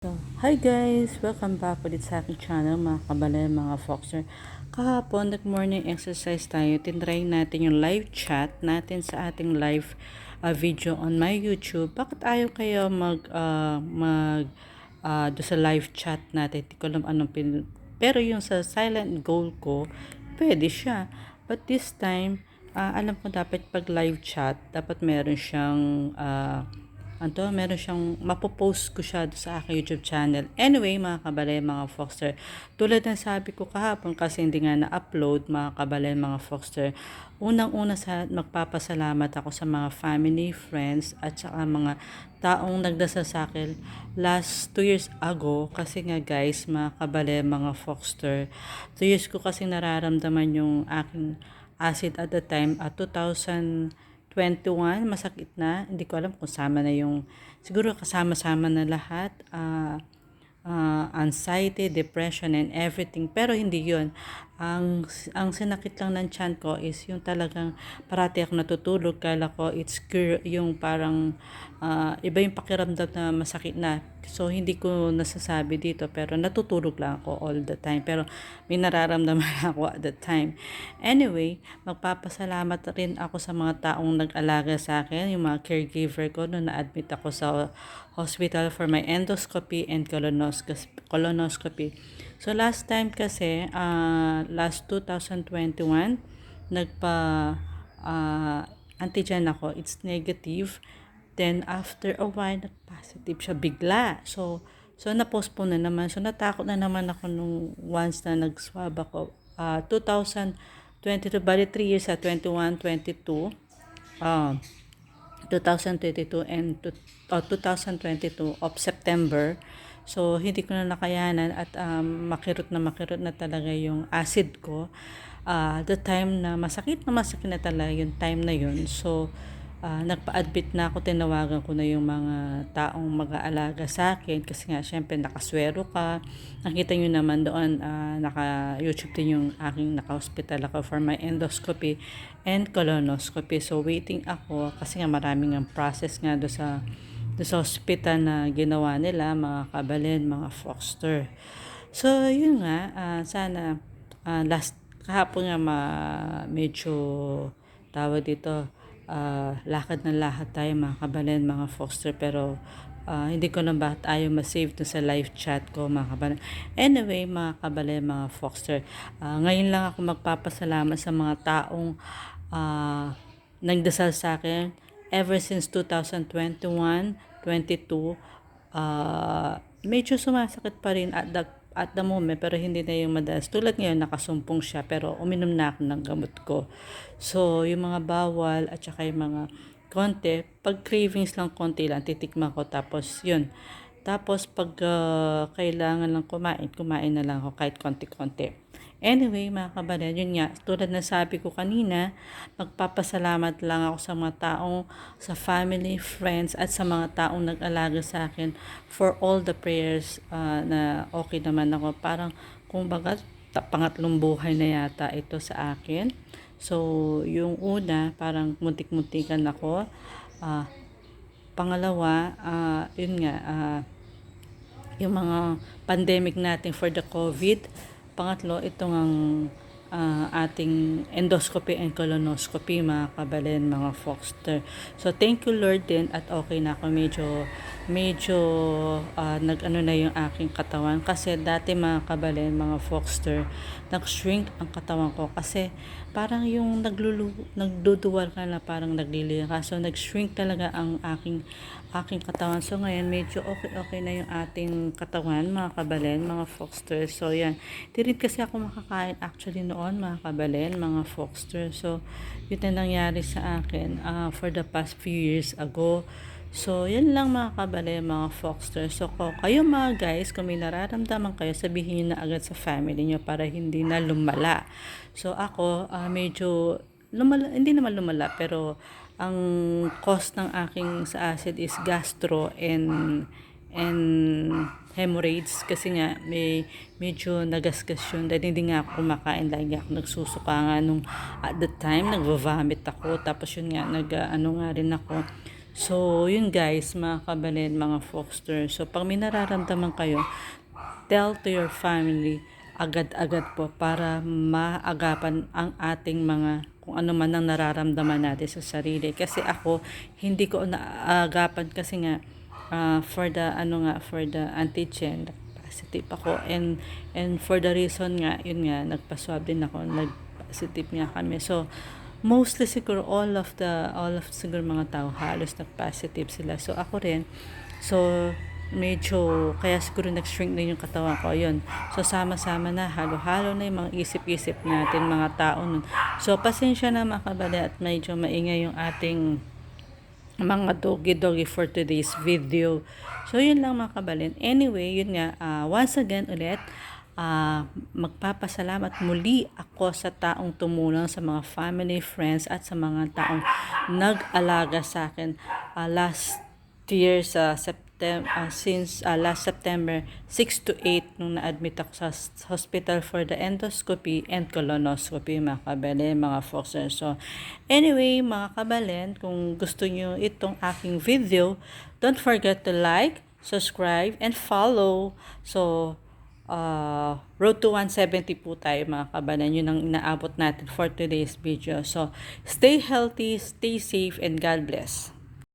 So, hi guys! Welcome back ulit sa aking channel mga kabale, mga Foxer. Kahapon, nag-morning exercise tayo. Tinry natin yung live chat natin sa ating live video on my YouTube. Bakit ayaw kayo do sa live chat natin? Hindi ko alam anong pero yung sa silent goal ko, pwede siya. But this time, alam ko dapat pag live chat, dapat meron siyang meron siyang mapopost ko siya sa aking YouTube channel. Anyway, mga kabale, mga Foxter, tulad ng sabi ko kahapon kasi hindi nga na-upload, mga kabale, mga Foxter, unang-una sa magpapasalamat ako sa mga family, friends, at saka mga taong nagdasal sa akin last 2 years ago. Kasi nga guys, mga kabale, mga Foxter, 2 years ko kasi nararamdaman yung aking acid at the time at 2021, masakit na. Hindi ko alam kung sama na yung, siguro kasama-sama na lahat. Anxiety, depression, and everything. Pero hindi yun. Ang sinakit lang ng tiyan ko is yung talagang parati ako natutulog. Kala ko it's yung parang iba yung pakiramdam na masakit na. So, hindi ko nasasabi dito. Pero natutulog lang ako all the time. Pero may nararamdaman ako at the time. Anyway, magpapasalamat rin ako sa mga taong nag-alaga sa akin. Yung mga caregiver ko noon na-admit ako sa hospital for my endoscopy and colonoscopy. So last time kasi, last 2021, nagpa antigen ako, it's negative. Then after a while, nag-positive siya bigla. So na-postpone na naman. So natakot na naman ako nung once na nag-swab ako. 2022, bali 3 years sa 21, 22. 2022 and 2022 of September. So, hindi ko na nakayanan at makirot na talaga yung acid ko. The time na masakit na talaga yung time na yun. So, nagpa-admit na ako, tinawagan ko na yung mga taong mag-aalaga sa akin kasi nga syempre nakaswero ka. Nakita nyo naman doon, naka-YouTube din yung aking naka-hospital ako for my endoscopy and colonoscopy. So waiting ako kasi nga maraming ang process nga do sa hospital na ginawa nila, mga kabalen, mga Foxter. So yun nga, sana last kahapon nga medyo tawag dito, lakad na lahat tayo mga kabalen, mga Foxter, pero hindi ko na bakit ayaw ma-save to sa live chat ko, mga kabalen. Anyway, mga kabalen, mga Foxter, ngayon lang ako magpapasalamat sa mga taong nagdasal sa akin ever since 2021, 22. Medyo sumasakit pa rin at the moment, pero hindi na yung madalas. Tulad ngayon, nakasumpong siya, pero uminom na ako ng gamot ko. So, yung mga bawal at saka yung mga konti, pag cravings lang konti lang, titikman ko, tapos yun. Tapos, pag kailangan lang kumain na lang ako kahit konti-konti. Anyway, mga kabayan, yun nga, tulad na sabi ko kanina, magpapasalamat lang ako sa mga taong, sa family, friends, at sa mga taong nag-alaga sa akin for all the prayers na okay naman ako. Parang, kumbaga, pangatlong buhay na yata ito sa akin. So, yung una, parang muntik-muntikan ako. Pangalawa, yun nga, yung mga pandemic natin for the COVID. Pangatlo, itong ang ating endoscopy and colonoscopy, mga kabalen, mga Foxter. So, thank you Lord din at okay na ako. Medyo nag-ano na yung aking katawan. Kasi dati, mga kabalen, mga Foxter, nag-shrink ang katawan ko. Kasi parang yung nagduduwal ka na parang nagliliya ka. So, nag-shrink talaga ang aking katawan. So, ngayon, medyo okay na yung ating katawan, mga kabalen, mga Foxter. So, yan. Di rin kasi ako makakain actually noon, mga kabalen, mga Foxter. So, yun na nangyari sa akin for the past few years ago. So, yan lang, mga kabalen, mga Foxter. So, kayo mga guys, kung may nararamdaman kayo, sabihin nyo na agad sa family nyo para hindi na lumala. So, ako, medyo lumala, hindi naman lumala, pero ang cause ng aking sa acid is gastro and hemorrhoids kasi nga medyo nagasgas yun dahil hindi nga ako kumakain, lagi ako nagsusuka nga nung at the time nagva-vomit ako, tapos yun nga nga rin ako. So, yun guys, mga kabalin, mga Foxter. So, pag may nararamdaman kayo, tell to your family agad-agad po para maagapan ang ating mga kung ano man ang nararamdaman natin sa sarili. Kasi ako, hindi ko naagapan kasi nga for the for the antigen positive ako, and for the reason nga yun nga nagpa-swab din ako, nag-positive nga kami. So mostly siguro all of siguro mga tao halos nag-positive sila. So ako rin. So medyo kaya siguro nag-shrink din yung katawan ko, yun. So sama-sama na, halo-halo na yung mga isip-isip natin mga tao nun. So pasensya na mga kabali at medyo maingay yung ating mga doggy for today's video. So yun lang mga kabalin. Anyway, yun nga, once again ulit, magpapasalamat muli ako sa taong tumulong, sa mga family, friends at sa mga taong nag-alaga sa akin last year sa since last September 6 to 8 nung na-admit ako sa hospital for the endoscopy and colonoscopy, mga kabalen, mga Foxers. So anyway mga kabalen, kung gusto nyo itong aking video, don't forget to like, subscribe and follow. So road to 170 po tayo mga kabanan. Yun ang inaabot natin for today's video. So stay healthy, stay safe, and God bless.